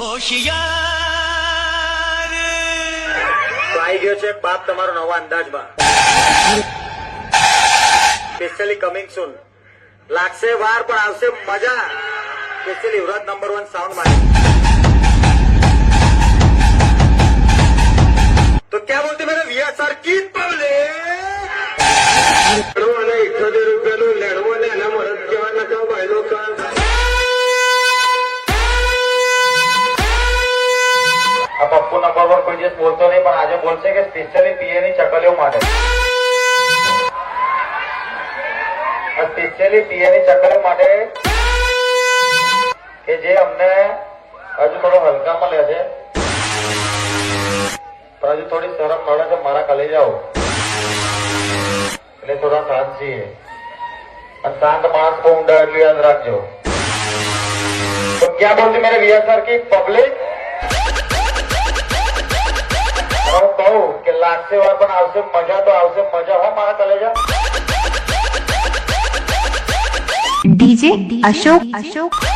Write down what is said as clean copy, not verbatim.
હોશિયાર તો આવી ગયો છે બાપ તમારો નવા અંદાજમાં સ્પેશિયલી કમિંગ સૂન લાગશે વાર પણ આવશે મજા સ્પેશિયલી વ્રત નંબર 1 સાઉન્ડ માં तो क्या बोलते मेरे वीएसआर की पब्लिक અને 78 રૂપિયાનું લેણવો ને એના મરદ કેવા નકા ભાઈલો કા આ પપ્પુ નંબર પર કોઈ દિવસ બોલતો નહીં પણ આજે બોલશે કે સ્પેશિયલી પીએ ની ચકલીઓ માટે સ્પેશિયલી પીએ ની ચકલીઓ માટે કે જે અમને હજુ થોડો હલકામાં લે છે પણ હજુ થોડી શરમ મળે છે મારા કલે જાઓ એટલે થોડા શાંત છીએ અને શાંત માણસ को ઊંડા એટલું યાદ રાખજો તો ક્યાં બોલતી મેરે વીએસઆર की પબ્લિક હું કહું કે લાગશે વાર પણ આવશે મજા તો આવશે મજા હો મારા કલેજા DJ Ashok